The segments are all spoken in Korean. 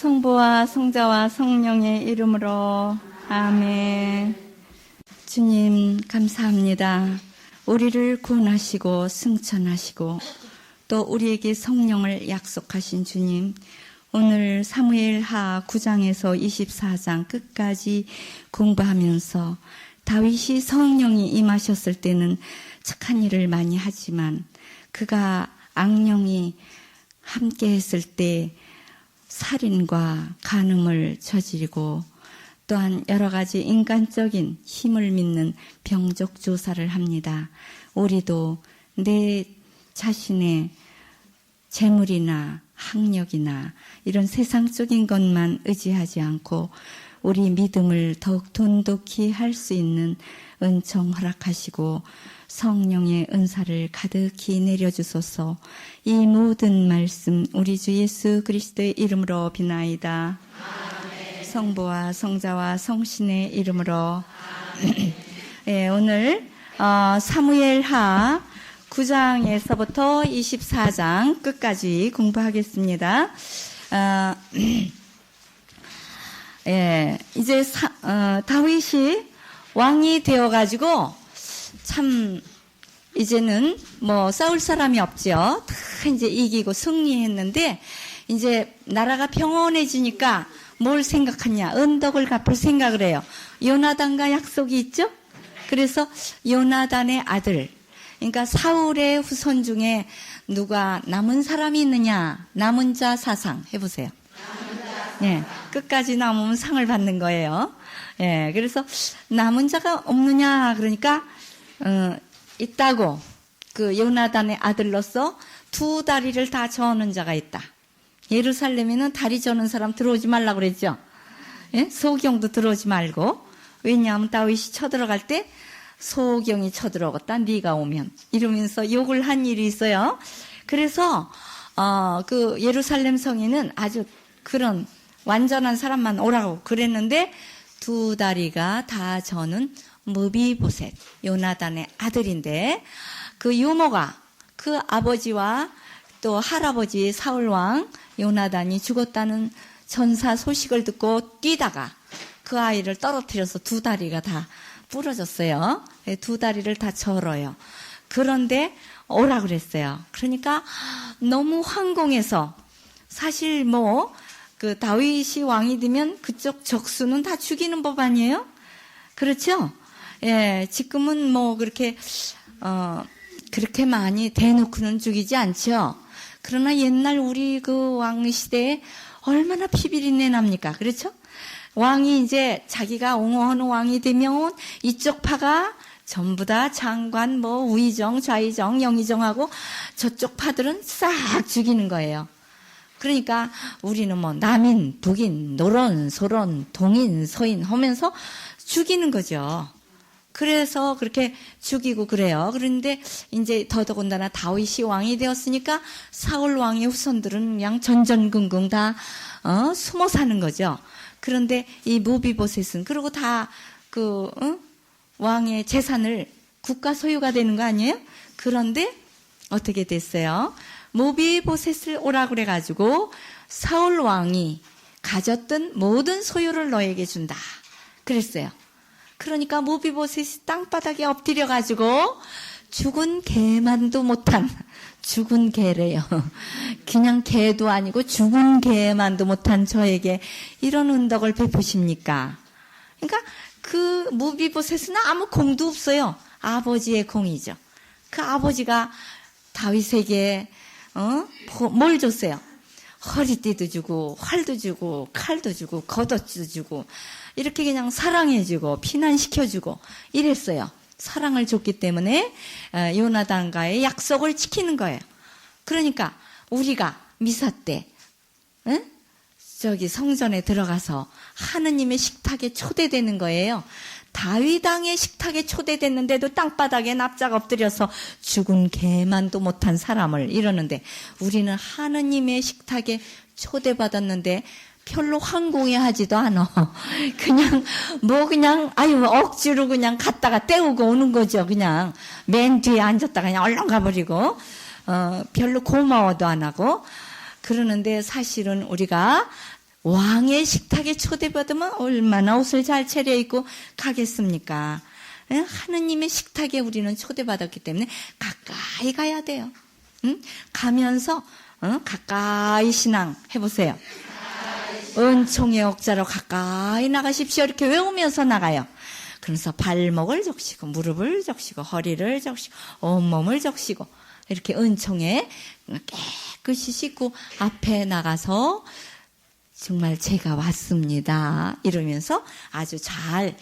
성부와 성자와 성령의 이름으로 아멘. 주님 감사합니다. 우리를 구원하시고 승천하시고 또 우리에게 성령을 약속하신 주님, 오늘 사무엘하 9장에서 24장 끝까지 공부하면서 다윗이 성령이 임하셨을 때는 착한 일을 많이 하지만 그가 악령이 함께 했을 때 살인과 간음을 저지르고 또한 여러 가지 인간적인 힘을 믿는 병적 조사를 합니다. 우리도 내 자신의 재물이나 학력이나 이런 세상적인 것만 의지하지 않고 우리 믿음을 더욱 돈독히 할 수 있는 은총 허락하시고 성령의 은사를 가득히 내려주소서. 이 모든 말씀 우리 주 예수 그리스도의 이름으로 비나이다. 아멘. 성부와 성자와 성신의 이름으로. 네, 오늘 사무엘하 9장에서부터 24장 끝까지 공부하겠습니다. 예, 이제 다윗이 왕이 되어가지고 참 이제는 뭐 싸울 사람이 없죠. 다 이제 이기고 승리했는데 이제 나라가 평온해지니까 뭘 생각하냐? 은덕을 갚을 생각을 해요. 요나단과 약속이 있죠. 그래서 요나단의 아들, 그러니까 사울의 후손 중에 누가 남은 사람이 있느냐? 남은 자 사상 해보세요. 예, 끝까지 남으면 상을 받는 거예요. 예, 그래서 남은 자가 없느냐? 그러니까 있다고. 그 요나단의 아들로서 두 다리를 다 저는 자가 있다. 예루살렘에는 다리 저는 사람 들어오지 말라고 그랬죠. 예? 소경도 들어오지 말고. 왜냐하면 다윗이 쳐들어갈 때 소경이 쳐들어오겠다. 네가 오면 이러면서 욕을 한 일이 있어요. 그래서 그 예루살렘 성에는 아주 그런 완전한 사람만 오라고 그랬는데 두 다리가 다 저는 무비보셋, 요나단의 아들인데 그 유모가 그 아버지와 또 할아버지 사울왕 요나단이 죽었다는 전사 소식을 듣고 뛰다가 그 아이를 떨어뜨려서 두 다리가 다 부러졌어요. 두 다리를 다 절어요. 그런데 오라 그랬어요. 그러니까 너무 황공해서 사실 뭐 그 다윗이 왕이 되면 그쪽 적수는 다 죽이는 법 아니에요? 그렇죠? 예, 지금은 뭐 그렇게 많이 대놓고는 죽이지 않죠. 그러나 옛날 우리 그 왕 시대에 얼마나 피비린내 납니까? 그렇죠? 왕이 이제 자기가 옹호하는 왕이 되면 이쪽 파가 전부 다 장관, 뭐 우의정, 좌의정, 영의정하고 저쪽 파들은 싹 죽이는 거예요. 그러니까 우리는 뭐 남인, 북인, 노론, 소론, 동인, 서인 하면서 죽이는 거죠. 그래서 그렇게 죽이고 그래요. 그런데 이제 더더군다나 다윗이 왕이 되었으니까 사울 왕의 후손들은 그냥 전전긍긍 다 숨어 사는 거죠. 그런데 이 무비보셋은 그리고 다 왕의 재산을 국가 소유가 되는 거 아니에요? 그런데 어떻게 됐어요? 무비보셋을 오라 그래가지고 사울 왕이 가졌던 모든 소유를 너에게 준다 그랬어요. 그러니까 무비보셋이 땅바닥에 엎드려가지고 죽은 개만도 못한, 죽은 개래요. 그냥 개도 아니고 죽은 개만도 못한 저에게 이런 은덕을 베푸십니까? 그러니까 그 무비보셋은 아무 공도 없어요. 아버지의 공이죠. 그 아버지가 다윗에게 뭘 줬어요? 허리띠도 주고 활도 주고 칼도 주고 겉옷도 주고 이렇게 그냥 사랑해주고 피난시켜주고 이랬어요. 사랑을 줬기 때문에 요나단과의 약속을 지키는 거예요. 그러니까 우리가 미사 때 저기 성전에 들어가서 하느님의 식탁에 초대되는 거예요. 다윗 왕의 식탁에 초대됐는데도 땅바닥에 납작 엎드려서 죽은 개만도 못한 사람을 이러는데 우리는 하느님의 식탁에 초대받았는데 별로 황공해 하지도 않아. 그냥 억지로 그냥 갔다가 때우고 오는 거죠. 그냥 맨 뒤에 앉았다가 그냥 얼른 가버리고 별로 고마워도 안 하고 그러는데 사실은 우리가 왕의 식탁에 초대받으면 얼마나 옷을 잘 차려입고 가겠습니까? 하느님의 식탁에 우리는 초대받았기 때문에 가까이 가야 돼요. 가면서 가까이 신앙 해보세요. 은총의 억자로 가까이 나가십시오. 이렇게 외우면서 나가요. 그러면서 발목을 적시고 무릎을 적시고 허리를 적시고 온몸을 적시고 이렇게 은총에 깨끗이 씻고 앞에 나가서 정말 제가 왔습니다 이러면서 아주 잘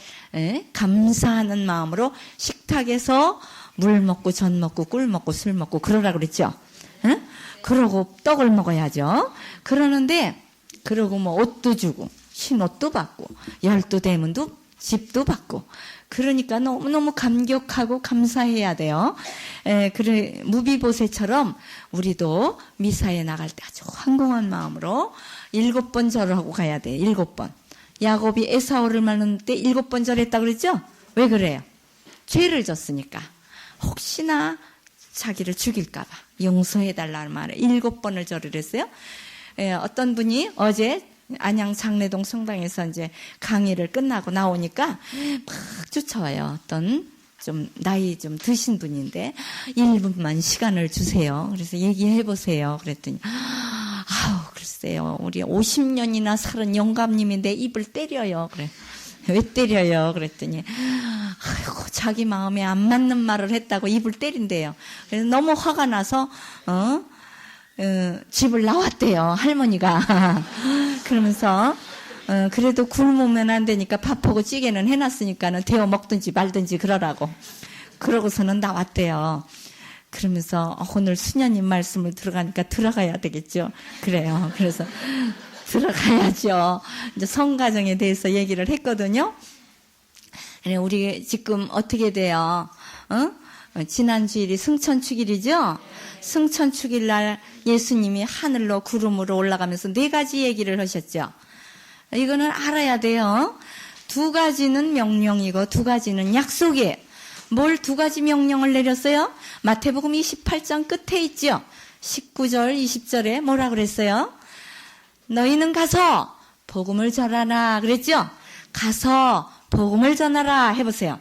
감사하는 마음으로 식탁에서 물 먹고 전 먹고 꿀 먹고 술 먹고 그러라고 그랬죠. 그러고 떡을 먹어야죠. 그러는데 그러고 뭐 옷도 주고 신옷도 받고 열두 대문도 집도 받고 그러니까 너무너무 감격하고 감사해야 돼요. 그래 무비보새처럼 우리도 미사에 나갈 때 아주 황공한 마음으로 7번 절을 하고 가야 돼요. 7번. 야곱이 에사오를 만날 때 7번 절했다 그랬죠? 왜 그래요? 죄를 졌으니까. 혹시나 자기를 죽일까 봐 용서해달라는 말을 7번을 절을 했어요. 어떤 분이 어제 안양 장례동 성당에서 이제 강의를 끝나고 나오니까 막 쫓아와요. 어떤 좀 나이 좀 드신 분인데 1분만 시간을 주세요. 그래서 얘기해 보세요. 그랬더니 아우 글쎄요. 우리 50년이나 살은 영감님인데 입을 때려요. 그래. 왜 때려요? 그랬더니 아이고 자기 마음에 안 맞는 말을 했다고 입을 때린대요. 그래서 너무 화가 나서 집을 나왔대요. 할머니가. 그러면서 그래도 굶으면 안 되니까 밥하고 찌개는 해놨으니까는 데워 먹든지 말든지 그러라고. 그러고서는 나왔대요. 그러면서 오늘 수녀님 말씀을 들어가니까 들어가야 되겠죠. 그래요. 그래서 들어가야죠. 이제 성가정에 대해서 얘기를 했거든요. 우리 지금 어떻게 돼요? 지난 주일이 승천축일이죠? 승천축일 날 예수님이 하늘로 구름으로 올라가면서 4가지 얘기를 하셨죠. 이거는 알아야 돼요. 2가지는 명령이고 2가지는 약속이에요. 뭘 2가지 명령을 내렸어요? 마태복음 28장 끝에 있죠. 19절, 20절에 뭐라 그랬어요? 너희는 가서 복음을 전하라 그랬죠? 가서 복음을 전하라 해보세요.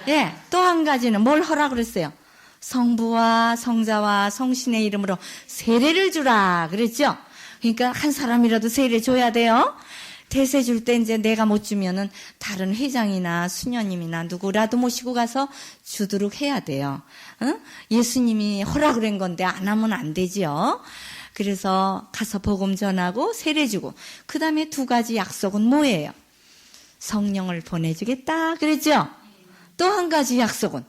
예, 또 한 가지는 뭘 하라 그랬어요? 성부와 성자와 성신의 이름으로 세례를 주라 그랬죠? 그러니까 한 사람이라도 세례 줘야 돼요. 대세 줄 때 이제 내가 못 주면은 다른 회장이나 수녀님이나 누구라도 모시고 가서 주도록 해야 돼요. 예수님이 허락 그런 건데 안 하면 안 되지요. 그래서 가서 복음 전하고 세례 주고 그 다음에 2가지 약속은 뭐예요? 성령을 보내주겠다 그랬죠? 또 한 가지 약속은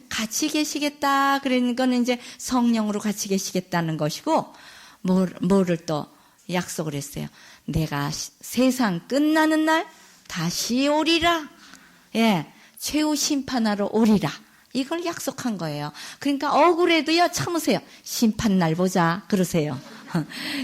같이 계시겠다. 그러는 거는 이제 성령으로 같이 계시겠다는 것이고, 뭐를 또 약속을 했어요. 내가 세상 끝나는 날 다시 오리라. 예, 최후 심판하러 오리라. 이걸 약속한 거예요. 그러니까 억울해도요, 참으세요. 심판날 보자. 그러세요.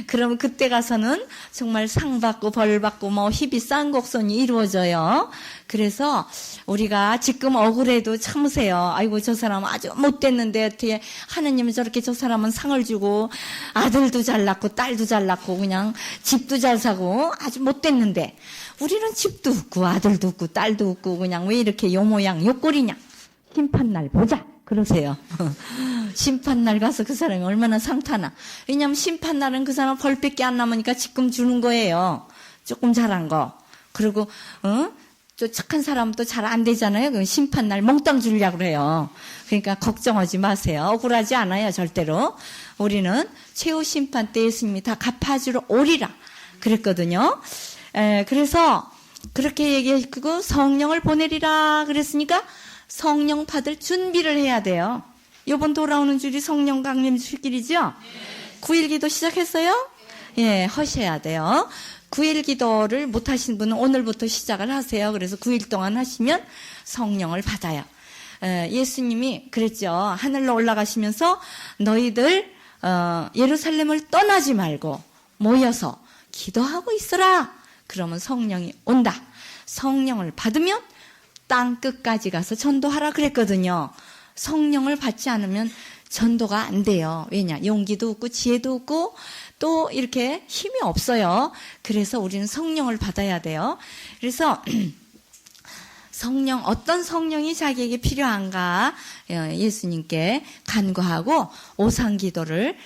그러면 그때 가서는 정말 상 받고 벌 받고 뭐 희비 쌍곡선이 이루어져요. 그래서 우리가 지금 억울해도 참으세요. 아이고 저 사람 아주 못됐는데 어떻게 하느님은 저렇게 저 사람은 상을 주고 아들도 잘 낳고 딸도 잘 낳고 그냥 집도 잘 사고 아주 못됐는데 우리는 집도 없고 아들도 없고 딸도 없고 그냥 왜 이렇게 요 모양 요 꼴이냐. 심판날 보자. 그러세요. 심판날 가서 그 사람이 얼마나 상타나. 왜냐하면 심판날은 그 사람 벌밖에 안 남으니까 지금 주는 거예요. 조금 잘한 거. 그리고 또 착한 사람은 또 잘 안 되잖아요. 그럼 심판날 몽땅 주려고 그래요. 그러니까 걱정하지 마세요. 억울하지 않아요. 절대로. 우리는 최후 심판 때 예수님이 다 갚아주러 오리라 그랬거든요. 그래서 그렇게 얘기했고 성령을 보내리라 그랬으니까 성령 받을 준비를 해야 돼요. 이번 돌아오는 주일이 성령 강림 주일이죠? 9일 기도 시작했어요? 예, 하셔야 돼요. 9일 기도를 못 하신 분은 오늘부터 시작을 하세요. 그래서 9일 동안 하시면 성령을 받아요. 예수님이 그랬죠. 하늘로 올라가시면서 너희들 예루살렘을 떠나지 말고 모여서 기도하고 있어라. 그러면 성령이 온다. 성령을 받으면 땅 끝까지 가서 전도하라 그랬거든요. 성령을 받지 않으면 전도가 안 돼요. 왜냐? 용기도 없고 지혜도 없고 또 이렇게 힘이 없어요. 그래서 우리는 성령을 받아야 돼요. 그래서 성령, 어떤 성령이 자기에게 필요한가 예수님께 간구하고 오상기도를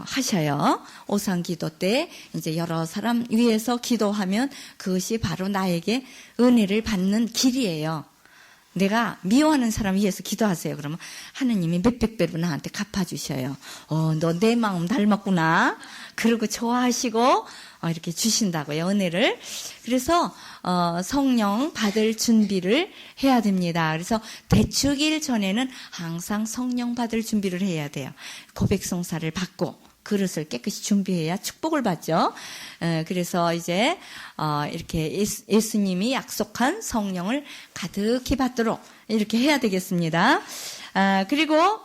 하셔요. 오상기도 때 이제 여러 사람 위해서 기도하면 그것이 바로 나에게 은혜를 받는 길이에요. 내가 미워하는 사람 위해서 기도하세요. 그러면 하느님이 몇백 배로 나한테 갚아주셔요. 너 내 마음 닮았구나. 그리고 좋아하시고 이렇게 주신다고요, 은혜를. 그래서 성령 받을 준비를 해야 됩니다. 그래서 대축일 전에는 항상 성령 받을 준비를 해야 돼요. 고백성사를 받고 그릇을 깨끗이 준비해야 축복을 받죠. 그래서 이제 이렇게 예수님이 약속한 성령을 가득히 받도록 이렇게 해야 되겠습니다. 그리고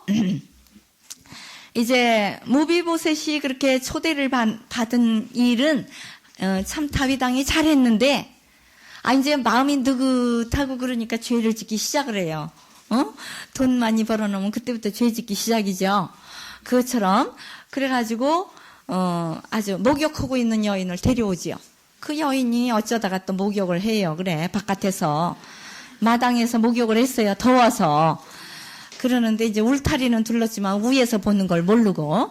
이제 무비보셋이 그렇게 초대를 받은 일은 참 다윗 왕이 잘했는데 이제 마음이 느긋하고 그러니까 죄를 짓기 시작을 해요. 돈 많이 벌어놓으면 그때부터 죄 짓기 시작이죠. 그것처럼 그래가지고 아주 목욕하고 있는 여인을 데려오지요. 그 여인이 어쩌다가 또 목욕을 해요. 그래, 바깥에서 마당에서 목욕을 했어요. 더워서. 그러는데 이제 울타리는 둘렀지만 위에서 보는 걸 모르고,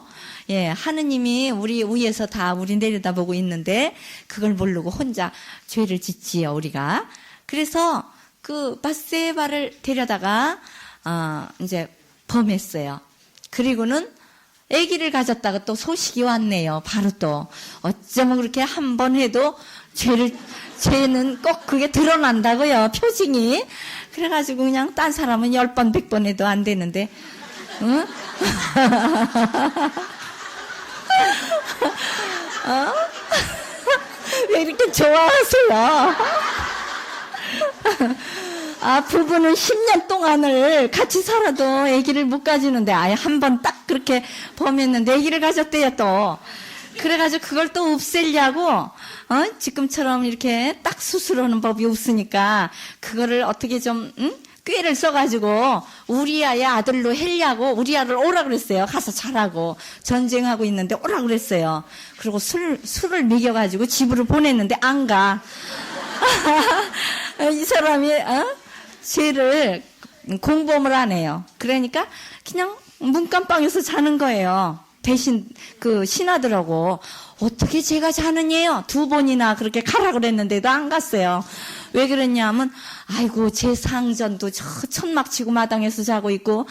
예, 하느님이 우리 위에서 다 우리 내려다보고 있는데 그걸 모르고 혼자 죄를 짓지요, 우리가. 그래서 그 바세바를 데려다가 이제 범했어요. 그리고는 아기를 가졌다가 또 소식이 왔네요. 바로 또 어쩌면 그렇게 한 번 해도 죄는 꼭 그게 드러난다고요. 표징이. 그래가지고 그냥 딴 사람은 10번 100번 해도 안 되는데, 응? 왜 이렇게 좋아하세요? 부부는 10년 동안을 같이 살아도 아기를 못 가지는데 아예 한 번 딱 그렇게 범했는데 아기를 가졌대요 또. 그래가지고 그걸 또 없애려고 지금처럼 이렇게 딱 수술하는 법이 없으니까 그거를 어떻게 좀 꾀를 써가지고 우리아의 아들로 하려고 우리아를 오라 그랬어요. 가서 자라고 전쟁하고 있는데 오라 그랬어요. 그리고 술을 먹여가지고 집으로 보냈는데 안 가. 이 사람이 죄를 공범을 안 해요. 그러니까 그냥 문간방에서 자는 거예요. 대신 그 신하들하고 어떻게 제가 자느냐요? 2번이나 그렇게 가라 그랬는데도 안 갔어요. 왜 그랬냐면 아이고 제 상전도 저 천막 치고 마당에서 자고 있고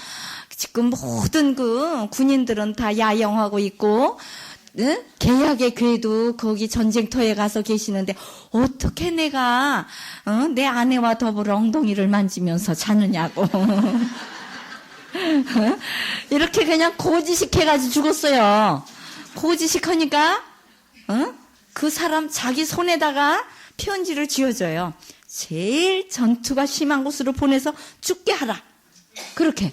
지금 모든 그 군인들은 다 야영하고 있고 계약의 괴도 거기 전쟁터에 가서 계시는데 어떻게 내가 내 아내와 더불어 엉덩이를 만지면서 자느냐고. 이렇게 그냥 고지식 해가지고 죽었어요. 고지식 하니까 그 사람 자기 손에다가 편지를 지어줘요. 제일 전투가 심한 곳으로 보내서 죽게 하라. 그렇게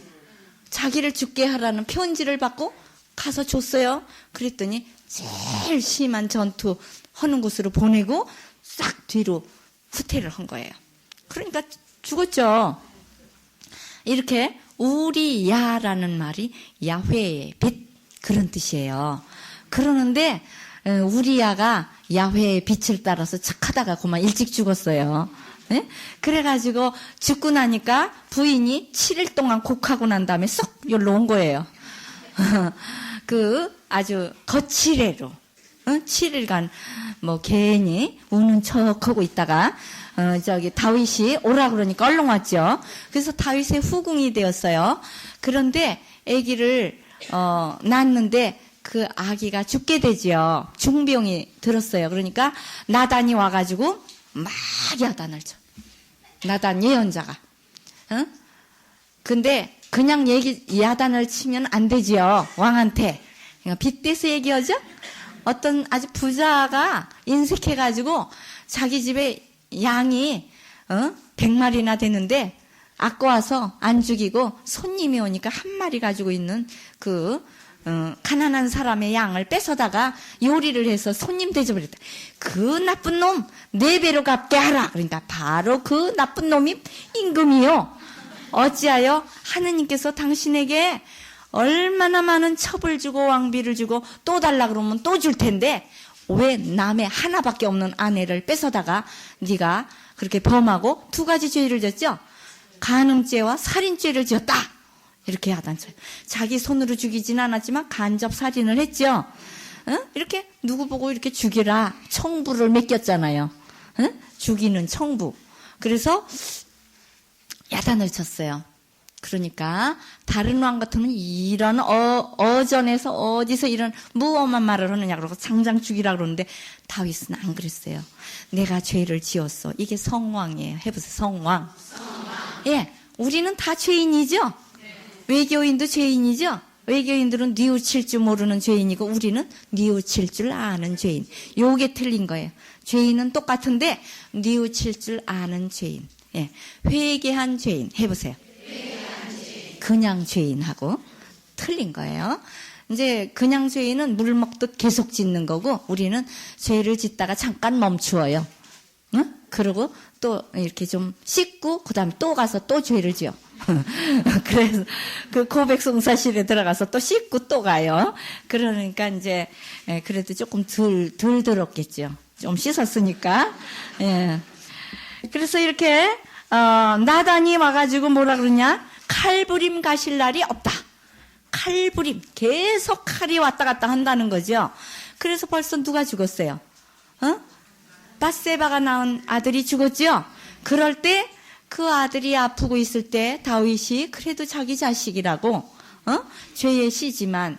자기를 죽게 하라는 편지를 받고 가서 줬어요. 그랬더니 제일 심한 전투 하는 곳으로 보내고 싹 뒤로 후퇴를 한 거예요. 그러니까 죽었죠. 이렇게 우리야라는 말이 야훼의 빛 그런 뜻이에요. 그러는데 우리야가 야훼의 빛을 따라서 착하다가 그만 일찍 죽었어요. 네? 그래가지고 죽고 나니까 부인이 7일 동안 곡하고 난 다음에 쏙 여기로 온 거예요. 그 아주 거칠애로 7일간 뭐 괜히 우는 척하고 있다가 다윗이 오라 그러니까 얼른 왔죠. 그래서 다윗의 후궁이 되었어요. 그런데 아기를 낳았는데 그 아기가 죽게 되지요. 중병이 들었어요. 그러니까 나단이 와가지고 막 야단을 쳐. 나단 예언자가. 근데 그냥 야단을 치면 안 되지요. 왕한테. 그러니까 빗대서 얘기하죠. 어떤 아주 부자가 인색해가지고 자기 집에 양이 100마리나 되는데 아까워서 안 죽이고 손님이 오니까 한 마리 가지고 있는 그 가난한 사람의 양을 뺏어다가 요리를 해서 손님 대접을 했다. 그 나쁜 놈 4배로 갚게 하라. 그러니까 바로 그 나쁜 놈이 임금이요. 어찌하여 하느님께서 당신에게 얼마나 많은 첩을 주고 왕비를 주고 또 달라 그러면 또 줄 텐데 왜 남의 하나밖에 없는 아내를 뺏어다가 네가 그렇게 범하고 두 가지 죄를 졌죠? 간음죄와 살인죄를 지었다. 이렇게 하단쳐요. 자기 손으로 죽이진 않았지만 간접 살인을 했죠. 이렇게 누구 보고 이렇게 죽이라 청부를 맡겼잖아요. 죽이는 청부. 그래서 야단을 쳤어요. 그러니까 다른 왕 같으면 이런 어전에서 어디서 이런 무엄한 말을 하느냐 그러고 당장 죽이라 그러는데 다윗은 안 그랬어요. 내가 죄를 지었어. 이게 성왕이에요. 해보세요. 성왕. 예, 우리는 다 죄인이죠. 외교인도 죄인이죠. 외교인들은 뉘우칠 줄 모르는 죄인이고 우리는 뉘우칠 줄 아는 죄인. 요게 틀린 거예요. 죄인은 똑같은데 뉘우칠 줄 아는 죄인. 예, 회개한 죄인. 해보세요. 그냥 죄인하고 틀린 거예요. 이제 그냥 죄인은 물 먹듯 계속 짓는 거고 우리는 죄를 짓다가 잠깐 멈추어요. 응? 그러고 또 이렇게 좀 씻고 그다음에 또 가서 또 죄를 지어. 그래서 그 고백송사실에 들어가서 또 씻고 또 가요. 그러니까 이제 그래도 조금 덜 더럽겠죠. 좀 씻었으니까. 예. 그래서 이렇게 나단이 와가지고 뭐라 그러냐? 칼부림 가실 날이 없다. 칼부림. 계속 칼이 왔다 갔다 한다는 거죠. 그래서 벌써 누가 죽었어요? 밧세바가 낳은 아들이 죽었죠? 그럴 때 그 아들이 아프고 있을 때 다윗이 그래도 자기 자식이라고 죄의 씨지만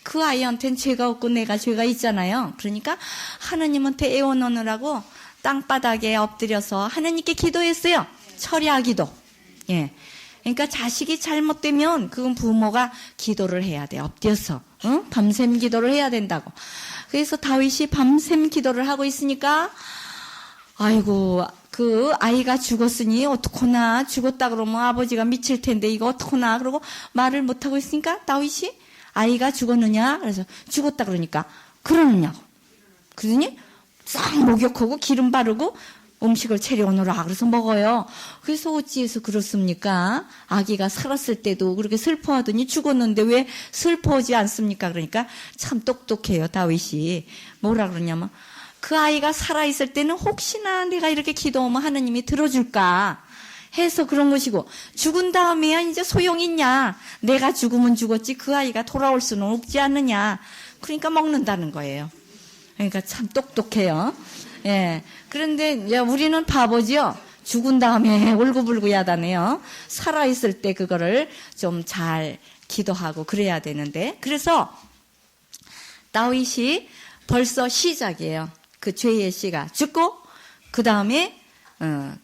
그 아이한테는 죄가 없고 내가 죄가 있잖아요. 그러니까 하느님한테 애원하느라고 땅바닥에 엎드려서 하느님께 기도했어요. 철야 기도. 예. 그러니까 자식이 잘못되면 그건 부모가 기도를 해야 돼. 엎드려서. 밤샘 기도를 해야 된다고. 그래서 다윗이 밤샘 기도를 하고 있으니까 아이고 그 아이가 죽었으니 어떡하나 죽었다 그러면 아버지가 미칠 텐데 이거 어떡하나 그러고 말을 못하고 있으니까 다윗이 아이가 죽었느냐 그래서 죽었다 그러니까 그러느냐고 그러더니 싹 목욕하고 기름 바르고 음식을 차려오너라 그래서 먹어요. 그래서 어찌해서 그렇습니까? 아기가 살았을 때도 그렇게 슬퍼하더니 죽었는데 왜 슬퍼하지 않습니까? 그러니까 참 똑똑해요 다윗이. 뭐라 그러냐면 그 아이가 살아있을 때는 혹시나 내가 이렇게 기도하면 하느님이 들어줄까 해서 그런 것이고 죽은 다음에야 이제 소용있냐. 내가 죽으면 죽었지 그 아이가 돌아올 수는 없지 않느냐. 그러니까 먹는다는 거예요. 그러니까 참 똑똑해요. 예. 그런데 우리는 바보지요. 죽은 다음에 울고불고 야단해요. 살아있을 때 그거를 좀 잘 기도하고 그래야 되는데. 그래서 다윗이 벌써 시작이에요. 그 죄의 씨가 죽고 그 다음에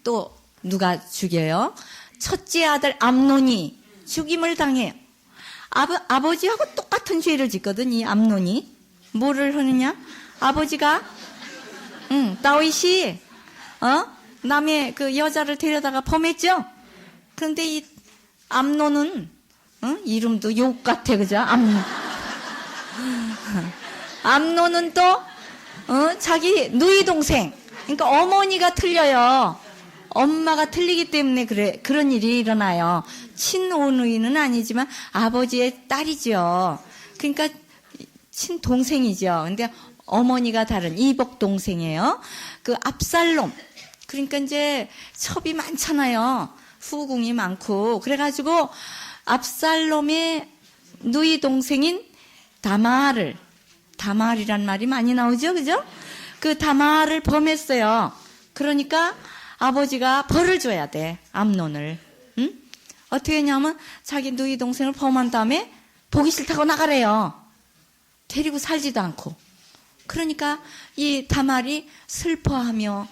또 누가 죽여요? 첫째 아들 암논이 죽임을 당해요. 아버지하고 똑같은 죄를 짓거든 이 암논이. 뭐를 하느냐? 아버지가 다윗이 남의 그 여자를 데려다가 범했죠. 그런데 이 암논은 이름도 욕 같아 그죠? 암논은 또 자기 누이 동생. 그러니까 어머니가 틀려요. 엄마가 틀리기 때문에 그런 일이 일어나요. 친오누이는 아니지만 아버지의 딸이죠. 그러니까 친동생이죠. 근데 어머니가 다른 이복 동생이에요. 그 압살롬. 그러니까 이제 첩이 많잖아요. 후궁이 많고. 그래가지고 압살롬의 누이 동생인 다말이란 말이 많이 나오죠. 그죠? 그 다말을 범했어요. 그러니까 아버지가 벌을 줘야 돼. 암논을. 응? 어떻게 했냐면 자기 누이 동생을 범한 다음에 보기 싫다고 나가래요. 데리고 살지도 않고. 그러니까 이 다말이 슬퍼하며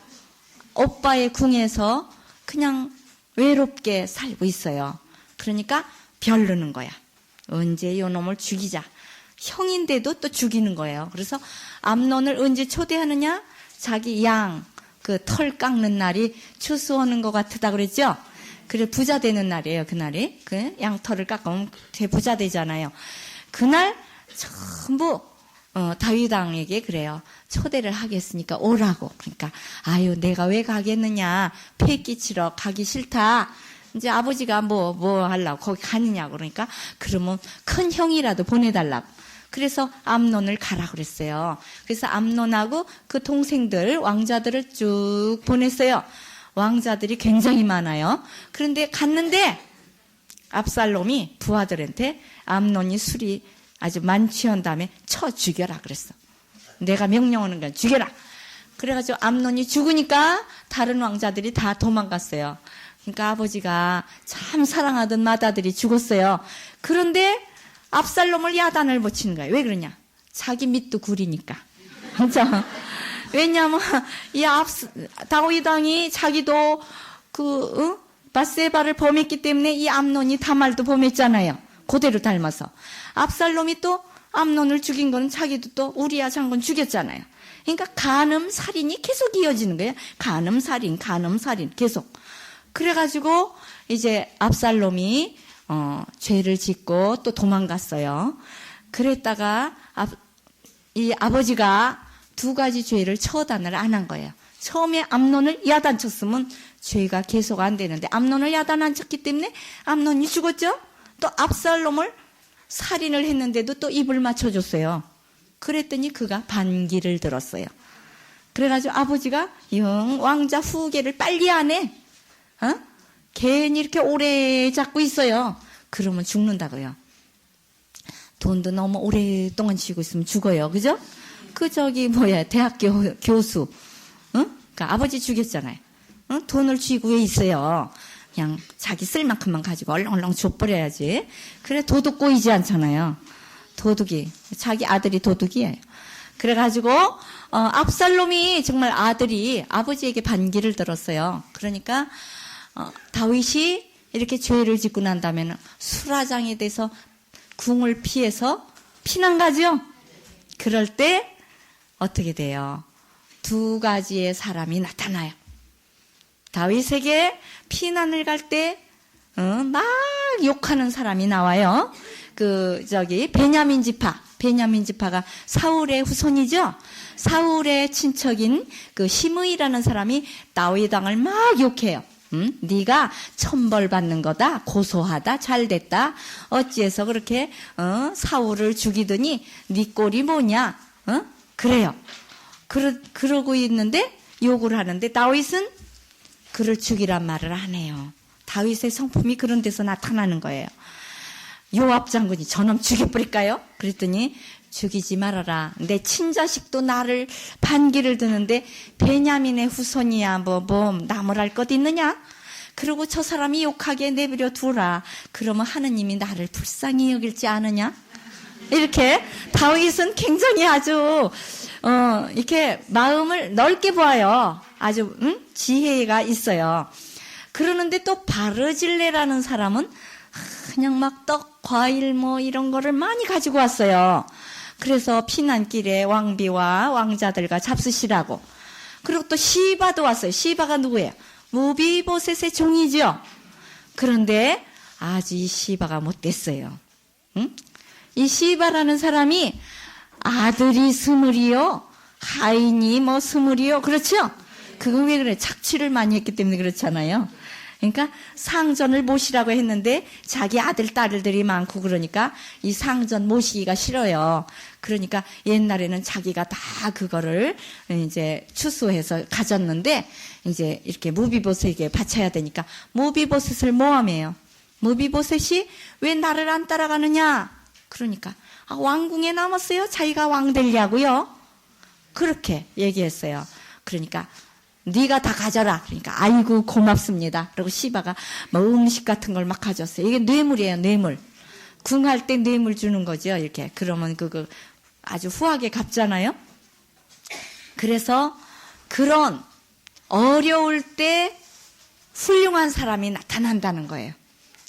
오빠의 궁에서 그냥 외롭게 살고 있어요. 그러니까 벼르는 거야. 언제 요 놈을 죽이자. 형인데도 또 죽이는 거예요. 그래서 암논을 언제 초대하느냐? 자기 양 그 털 깎는 날이 추수하는 것 같다 그랬죠? 그래 부자 되는 날이에요. 그날이. 그 양털을 깎으면 부자 되잖아요. 그날 전부 다윗 왕에게 그래요. 초대를 하겠으니까 오라고. 그러니까 아유 내가 왜 가겠느냐. 패 끼치러 가기 싫다. 이제 아버지가 뭐 하려고 거기 가느냐고 그러니까 그러면 큰 형이라도 보내달라고. 그래서 암논을 가라 그랬어요. 그래서 암논하고 그 동생들, 왕자들을 쭉 보냈어요. 왕자들이 굉장히 많아요. 그런데 갔는데 압살롬이 부하들한테 암논이 술이 아주 만취한 다음에 쳐 죽여라 그랬어. 내가 명령하는 건 죽여라. 그래가지고 암논이 죽으니까 다른 왕자들이 다 도망갔어요. 그러니까 아버지가 참 사랑하던 맏아들이 죽었어요. 그런데 압살롬을 야단을 붙이는 거예요. 왜 그러냐? 자기 밑도 구리니까. 그렇죠? 왜냐하면 이 다윗 왕이 자기도 밧세바를 범했기 때문에 이 암논이 다말도 범했잖아요. 그대로 닮아서. 압살롬이 또 암논을 죽인 건 자기도 또 우리야 장군 죽였잖아요. 그러니까 간음 살인이 계속 이어지는 거예요. 간음 살인 계속. 그래가지고 이제 압살롬이 죄를 짓고 또 도망갔어요. 그랬다가 이 아버지가 두 가지 죄를 처단을 안 한 거예요. 처음에 암논을 야단쳤으면 죄가 계속 안 되는데 암논을 야단 안 쳤기 때문에 암논이 죽었죠. 또 압살롬을 살인을 했는데도 또 입을 맞춰줬어요. 그랬더니 그가 반기를 들었어요. 그래가지고 아버지가 영 왕자 후계를 빨리 안 해. 괜히 이렇게 오래 잡고 있어요. 그러면 죽는다고요. 돈도 너무 오랫동안 쥐고 있으면 죽어요. 그죠? 대학교 교수. 그러니까 아버지 죽였잖아요. 돈을 쥐고 왜 있어요. 그냥 자기 쓸 만큼만 가지고 얼렁얼렁 줘버려야지. 그래 도둑 꼬이지 않잖아요. 도둑이. 자기 아들이 도둑이에요. 그래가지고 압살롬이 정말 아들이 아버지에게 반기를 들었어요. 그러니까 다윗이 이렇게 죄를 짓고 난 다음에는 수라장에 대해서 궁을 피해서 피난 가죠. 그럴 때 어떻게 돼요? 두 가지의 사람이 나타나요. 다윗에게 피난을 갈 때 막 욕하는 사람이 나와요. 베냐민 지파가 사울의 후손이죠. 사울의 친척인 시므이라는 사람이 다윗 왕을 막 욕해요. 네가 천벌 받는 거다. 고소하다. 잘됐다. 어찌해서 그렇게 사울을 죽이더니 네 꼴이 뭐냐? 그래요. 그러고 있는데 욕을 하는데 다윗은 그를 죽이란 말을 안 해요. 다윗의 성품이 그런 데서 나타나는 거예요. 요압 장군이 저놈 죽여버릴까요? 그랬더니 죽이지 말아라. 내 친자식도 나를 반기를 드는데 베냐민의 후손이야 뭐 나무랄 것 있느냐? 그리고 저 사람이 욕하게 내버려 두라. 그러면 하느님이 나를 불쌍히 여길지 않으냐? 이렇게 다윗은 굉장히 아주 이렇게 마음을 넓게 보아요. 아주 지혜가 있어요. 그러는데 또 바르질레라는 사람은 그냥 막 떡, 과일 이런 거를 많이 가지고 왔어요. 그래서 피난길에 왕비와 왕자들과 잡수시라고. 그리고 또 시바도 왔어요. 시바가 누구예요? 무비보셋의 종이죠. 그런데 아주 이 시바가 못됐어요. 이 시바라는 사람이 아들이 스물이요, 하인이 스물이요. 그렇죠? 그건 왜 그래? 착취를 많이 했기 때문에 그렇잖아요. 그러니까 상전을 모시라고 했는데 자기 아들, 딸들이 많고 그러니까 이 상전 모시기가 싫어요. 그러니까 옛날에는 자기가 다 그거를 이제 추수해서 가졌는데 이제 이렇게 무비보셋에게 바쳐야 되니까 무비보셋을 모함해요. 무비보셋이 왜 나를 안 따라가느냐? 그러니까 왕궁에 남았어요. 자기가 왕 되려고요. 그렇게 얘기했어요. 그러니까 네가 다 가져라. 그러니까 아이고 고맙습니다. 그리고 시바가 음식 같은 걸 막 가져왔어요. 이게 뇌물이에요. 뇌물. 궁할 때 뇌물 주는 거죠. 이렇게. 그러면 그거 아주 후하게 갚잖아요. 그래서 그런 어려울 때 훌륭한 사람이 나타난다는 거예요.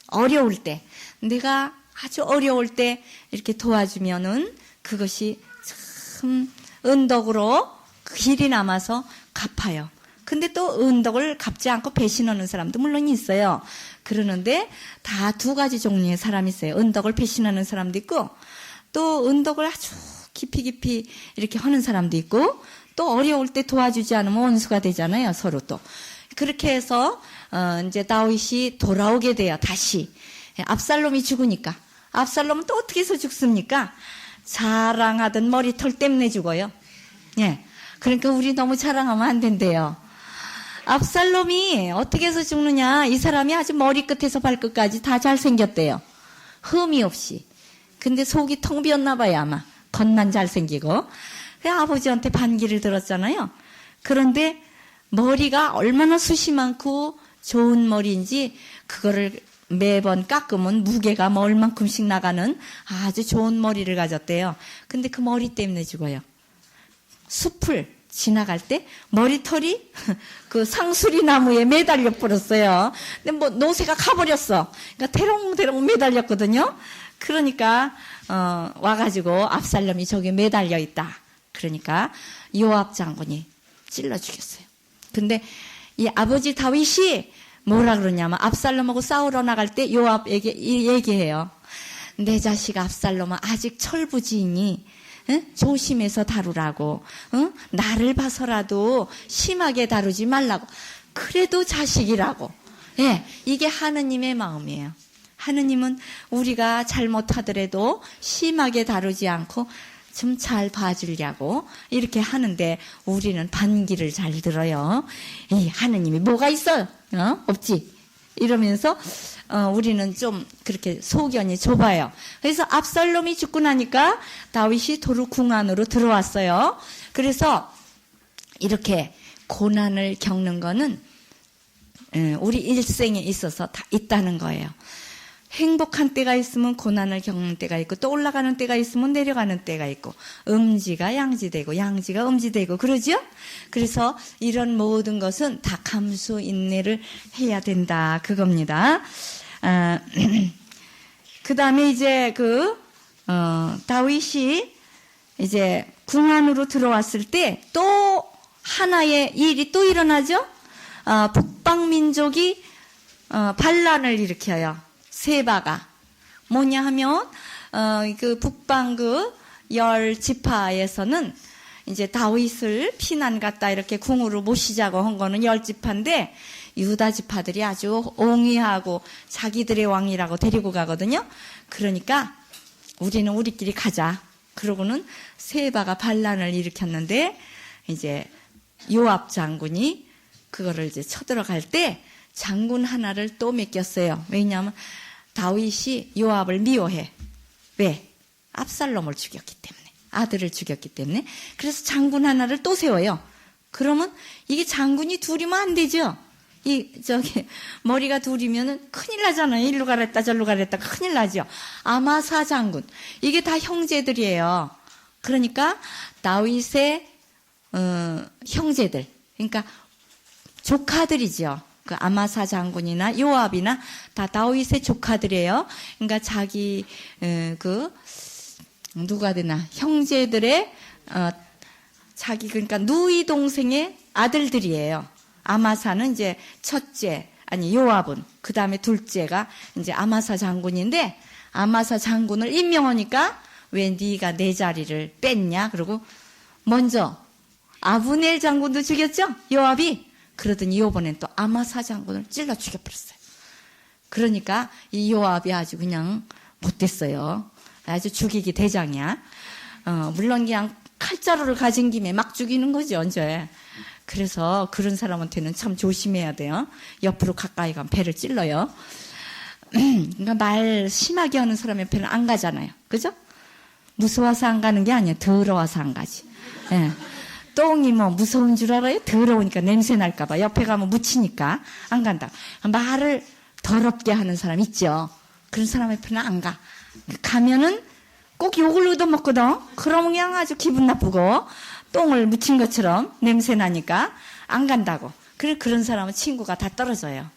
어려울 때. 내가 아주 어려울 때 이렇게 도와주면은 그것이 참 은덕으로 길이 남아서 갚아요. 근데 또 은덕을 갚지 않고 배신하는 사람도 물론 있어요. 그러는데 다 두 가지 종류의 사람이 있어요. 은덕을 배신하는 사람도 있고 또 은덕을 아주 깊이 이렇게 하는 사람도 있고 또 어려울 때 도와주지 않으면 원수가 되잖아요. 서로 또. 그렇게 해서 이제 다윗이 돌아오게 돼요. 다시 압살롬이 죽으니까. 압살롬은 또 어떻게 해서 죽습니까? 자랑하던 머리털 때문에 죽어요. 예. 그러니까 우리 너무 자랑하면 안 된대요. 압살롬이 어떻게 해서 죽느냐? 이 사람이 아주 머리끝에서 발끝까지 다 잘생겼대요. 흠이 없이. 근데 속이 텅 비었나 봐요, 아마. 겉만 잘생기고. 아버지한테 반기를 들었잖아요. 그런데 머리가 얼마나 숱이 많고 좋은 머리인지 그거를 매번 깎으면 무게가 뭐 얼만큼씩 나가는 아주 좋은 머리를 가졌대요. 근데 그 머리 때문에 죽어요. 숲을 지나갈 때 머리털이 그 상수리 나무에 매달려 버렸어요. 근데 뭐 노새가 가버렸어. 그러니까 대롱대롱 매달렸거든요. 그러니까 와가지고 압살롬이 저기 매달려 있다. 그러니까 요압 장군이 찔러 죽였어요. 근데 이 아버지 다윗이 뭐라 그러냐면 압살롬하고 싸우러 나갈 때 요압에게 얘기해요. 내 자식 압살롬은 아직 철부지이니 조심해서 다루라고. 나를 봐서라도 심하게 다루지 말라고. 그래도 자식이라고. 예, 이게 하느님의 마음이에요. 하느님은 우리가 잘못하더라도 심하게 다루지 않고 좀 잘 봐주려고 이렇게 하는데 우리는 반기를 잘 들어요. 이 하느님이 뭐가 있어? 없지. 이러면서 우리는 좀 그렇게 소견이 좁아요. 그래서 압살롬이 죽고 나니까 다윗이 도루궁 안으로 들어왔어요. 그래서 이렇게 고난을 겪는 거는 우리 일생에 있어서 다 있다는 거예요. 행복한 때가 있으면 고난을 겪는 때가 있고 또 올라가는 때가 있으면 내려가는 때가 있고 음지가 양지되고 양지가 음지되고 그러죠? 그래서 이런 모든 것은 다 감수 인내를 해야 된다 그겁니다. 그 다음에 이제 다윗이 이제 궁 안으로 들어왔을 때 또 하나의 일이 또 일어나죠? 북방민족이 반란을 일으켜요. 세바가 뭐냐 하면 그 북방 그 10지파에서는 이제 다윗을 피난 갔다 이렇게 궁으로 모시자고 한 거는 10지파인데 유다 지파들이 아주 옹이하고 자기들의 왕이라고 데리고 가거든요. 그러니까 우리는 우리끼리 가자. 그러고는 세바가 반란을 일으켰는데 이제 요압 장군이 그거를 이제 쳐들어갈 때 장군 하나를 또 맡겼어요. 왜냐하면 다윗이 요압을 미워해. 왜? 압살롬을 죽였기 때문에. 아들을 죽였기 때문에. 그래서 장군 하나를 또 세워요. 그러면 이게 장군이 둘이면 안 되죠. 머리가 둘이면은 큰일 나잖아요. 일로 가랬다 저로 가랬다 큰일 나죠. 아마사 장군. 이게 다 형제들이에요. 그러니까 다윗의 형제들. 그러니까 조카들이죠. 그 아마사 장군이나 요압이나 다 다윗의 조카들이에요. 그러니까 자기 누가 되나 형제들의 자기 그러니까 누이 동생의 아들들이에요. 아마사는 이제 첫째 아니 요압은 그 다음에 둘째가 이제 아마사 장군인데 아마사 장군을 임명하니까 왜 네가 내 자리를 뺐냐? 그리고 먼저 아브넬 장군도 죽였죠. 요압이. 그러더니 이번엔 또 아마사 장군을 찔러 죽여버렸어요. 그러니까 이 요압이 아주 그냥 못됐어요. 아주 죽이기 대장이야. 물론 그냥 칼자루를 가진 김에 막 죽이는 거죠, 언제. 그래서 그런 사람한테는 참 조심해야 돼요. 옆으로 가까이 가면 배를 찔러요. 그러니까 말 심하게 하는 사람 옆에는 안 가잖아요. 그죠? 무서워서 안 가는 게 아니에요. 더러워서 안 가지. 예. 똥이 뭐 무서운 줄 알아요? 더러우니까 냄새 날까봐 옆에 가면 묻히니까 안 간다. 말을 더럽게 하는 사람 있죠. 그런 사람 옆에는 안 가. 가면은 꼭 욕을 얻어먹거든. 그러면 그냥 아주 기분 나쁘고 똥을 묻힌 것처럼 냄새 나니까 안 간다고. 그런 사람은 친구가 다 떨어져요.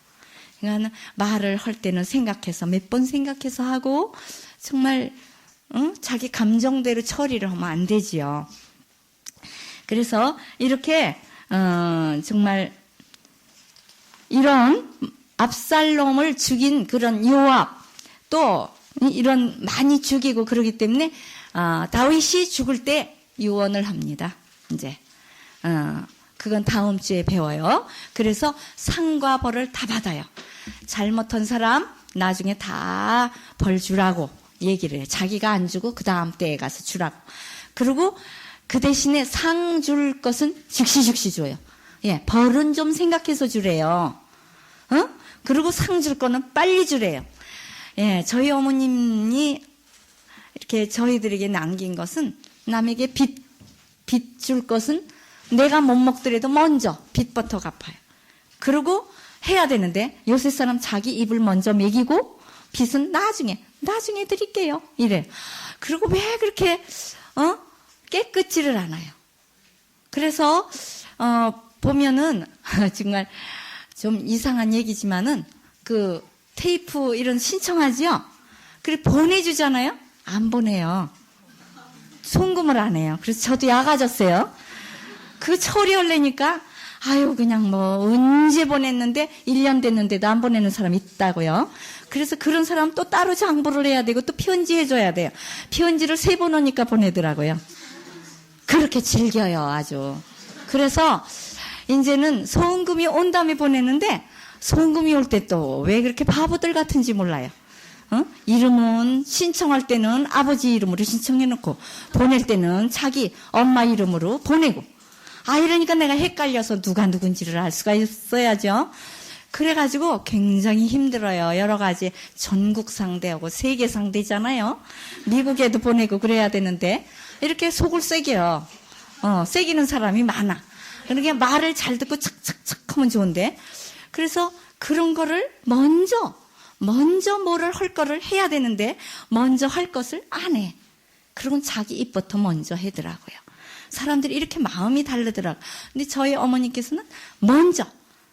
그러니까 말을 할 때는 생각해서 몇 번 생각해서 하고 정말 자기 감정대로 처리를 하면 안 되지요. 그래서 이렇게 정말 이런 압살롬을 죽인 그런 요압 또 이런 많이 죽이고 그러기 때문에 다윗이 죽을 때 유언을 합니다. 이제 그건 다음 주에 배워요. 그래서 상과 벌을 다 받아요. 잘못한 사람 나중에 다 벌 주라고 얘기를 해요. 자기가 안 주고 그 다음 때에 가서 주라고. 그리고 그 대신에 상 줄 것은 즉시 줘요. 예, 벌은 좀 생각해서 주래요. 그리고 상 줄 거는 빨리 주래요. 예, 저희 어머님이 이렇게 저희들에게 남긴 것은 남에게 빚 줄 것은 내가 못 먹더라도 먼저 빚부터 갚아요. 그리고 해야 되는데 요새 사람 자기 입을 먼저 먹이고 빚은 나중에 드릴게요. 이래요. 그리고 왜 그렇게 깨끗지를 않아요. 그래서 보면은 정말 좀 이상한 얘기지만은 그 테이프 이런 신청하지요. 그래 보내주잖아요. 안 보내요. 송금을 안 해요. 그래서 저도 약아졌어요. 그 처리하려니까 아유 그냥 뭐 언제 보냈는데 1년 됐는데도 안 보내는 사람이 있다고요. 그래서 그런 사람 또 따로 장부를 해야 되고 또 편지 해줘야 돼요. 편지를 3번 오니까 보내더라고요. 그렇게 즐겨요 아주. 그래서 이제는 송금이 온 다음에 보내는데 송금이 올 때 또 왜 그렇게 바보들 같은지 몰라요. 이름은 신청할 때는 아버지 이름으로 신청해놓고 보낼 때는 자기 엄마 이름으로 보내고 이러니까 내가 헷갈려서 누가 누군지를 알 수가 있어야죠. 그래가지고 굉장히 힘들어요. 여러 가지 전국 상대하고 세계 상대잖아요. 미국에도 보내고 그래야 되는데 이렇게 속을 새겨요. 새기는 사람이 많아. 그러니까 말을 잘 듣고 착착착 하면 좋은데 그래서 그런 거를 먼저 뭐를 할 거를 해야 되는데 먼저 할 것을 안 해. 그러곤 자기 입부터 먼저 하더라고요. 사람들이 이렇게 마음이 다르더라고요. 근데 저희 어머니께서는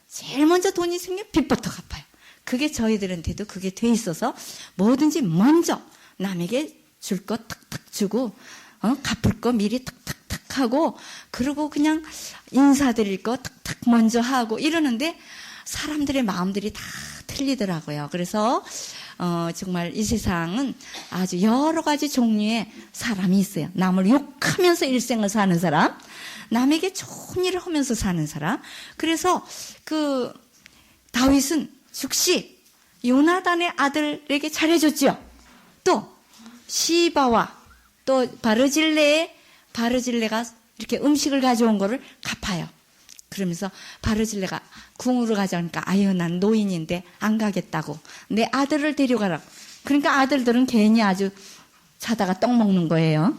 제일 먼저 돈이 생기면 빚부터 갚아요. 그게 저희들한테도 그게 돼 있어서 뭐든지 먼저 남에게 줄 거 탁탁 주고 갚을 거 미리 탁탁탁 하고 그리고 그냥 인사드릴 거 탁탁 먼저 하고 이러는데 사람들의 마음들이 다 틀리더라고요. 그래서 정말 이 세상은 아주 여러 가지 종류의 사람이 있어요. 남을 욕하면서 일생을 사는 사람, 남에게 좋은 일을 하면서 사는 사람. 그래서 그 다윗은 즉시 요나단의 아들에게 잘해줬죠. 또 시바와 또 바르질레가 이렇게 음식을 가져온 거를 갚아요. 그러면서 바르질레가 궁으로 가자니까 아유 난 노인인데 안 가겠다고 내 아들을 데려가라고. 그러니까 아들들은 괜히 아주 자다가 떡 먹는 거예요.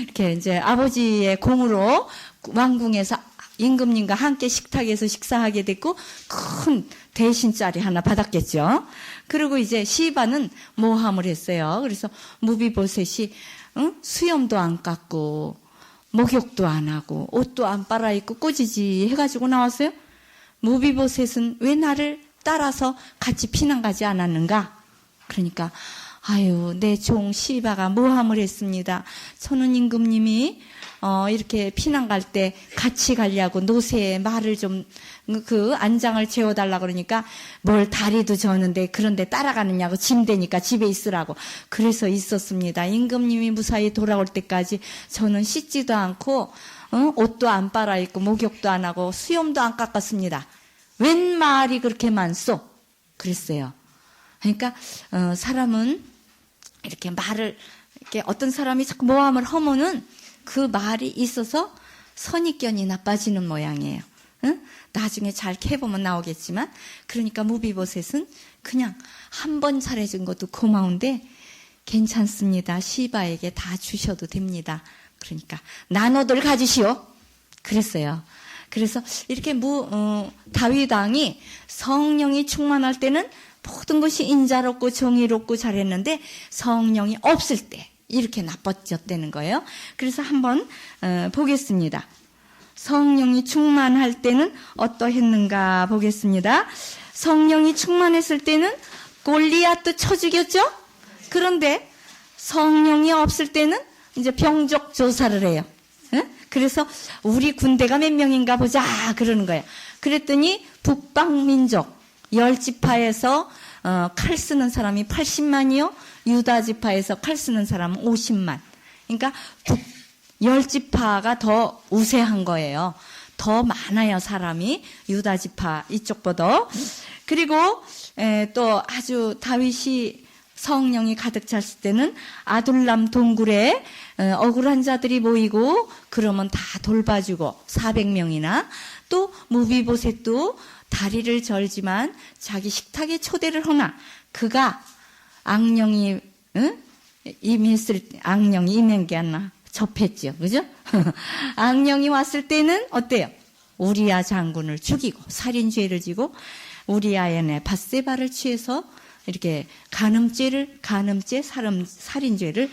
이렇게 이제 아버지의 공으로 왕궁에서 임금님과 함께 식탁에서 식사하게 됐고 큰 대신짜리 하나 받았겠죠. 그리고 이제 시바는 모함을 했어요. 그래서 무비보셋이 수염도 안 깎고 목욕도 안 하고 옷도 안 빨아입고 꼬지지 해가지고 나왔어요. 무비보셋은 왜 나를 따라서 같이 피난 가지 않았는가? 그러니까 아유 내 종 시바가 모함을 했습니다. 저는 임금님이 이렇게 피난 갈 때 같이 가려고 노새에 말을 좀 그 안장을 재워달라 그러니까 뭘 다리도 저는데 그런데 따라가느냐고 짐대니까 집에 있으라고 그래서 있었습니다. 임금님이 무사히 돌아올 때까지 저는 씻지도 않고 옷도 안 빨아입고 목욕도 안 하고 수염도 안 깎았습니다. 웬 말이 그렇게 많소? 그랬어요. 그러니까 사람은 이렇게 말을 이렇게 어떤 사람이 자꾸 모함을 하면은 그 말이 있어서 선입견이 나빠지는 모양이에요. 나중에 잘 캐보면 나오겠지만 그러니까 무비보셋은 그냥 한 번 잘해준 것도 고마운데 괜찮습니다. 시바에게 다 주셔도 됩니다. 그러니까 나눠들 가지시오. 그랬어요. 그래서 이렇게 다윗 왕이 성령이 충만할 때는 모든 것이 인자롭고 정의롭고 잘했는데 성령이 없을 때 이렇게 나빠졌다는 거예요. 그래서 한번 보겠습니다. 성령이 충만할 때는 어떠했는가 보겠습니다. 성령이 충만했을 때는 골리앗도 쳐 죽였죠? 그런데 성령이 없을 때는 이제 병적 조사를 해요. 그래서 우리 군대가 몇 명인가 보자 그러는 거예요. 그랬더니 북방민족 10지파에서 칼 쓰는 사람이 80만이요. 유다 지파에서 칼 쓰는 사람은 50만. 그러니까 10지파가 더 우세한 거예요. 더 많아요, 사람이. 유다 지파 이쪽보다. 그리고 또 아주 다윗이 성령이 가득 찼을 때는 아둘람 동굴에 억울한 자들이 모이고 그러면 다 돌봐주고 400명이나 또 무비보셋도 다리를 절지만 자기 식탁에 초대를 하나 그가 악령이 악령이 임한 게 아니라 접했죠. 그죠? 악령이 왔을 때는 어때요? 우리야 장군을 죽이고 살인죄를 지고 우리아의 밧세바를 취해서 이렇게 간음죄, 살인죄를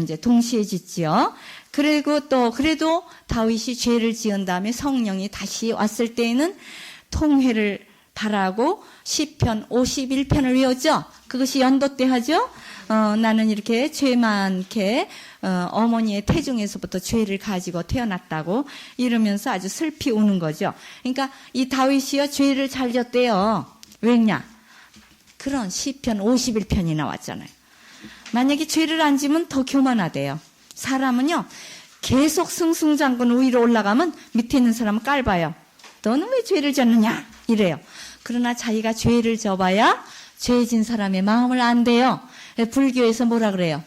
이제 동시에 짓지요. 그래도 다윗이 죄를 지은 다음에 성령이 다시 왔을 때에는 통회를 바라고 시편 51편을 외웠죠. 그것이 연도 때 하죠. 나는 이렇게 죄 많게 어머니의 태중에서부터 죄를 가지고 태어났다고 이러면서 아주 슬피 우는 거죠. 그러니까 이 다윗이요 죄를 잘 졌대요. 왜냐? 그런 시편 51편이 나왔잖아요. 만약에 죄를 안 지면 더 교만하대요. 사람은요 계속 승승장군 위로 올라가면 밑에 있는 사람은 깔봐요. 너는 왜 죄를 졌느냐? 이래요. 그러나 자기가 죄를 져봐야 죄 진 사람의 마음을 안대요. 불교에서 뭐라 그래요?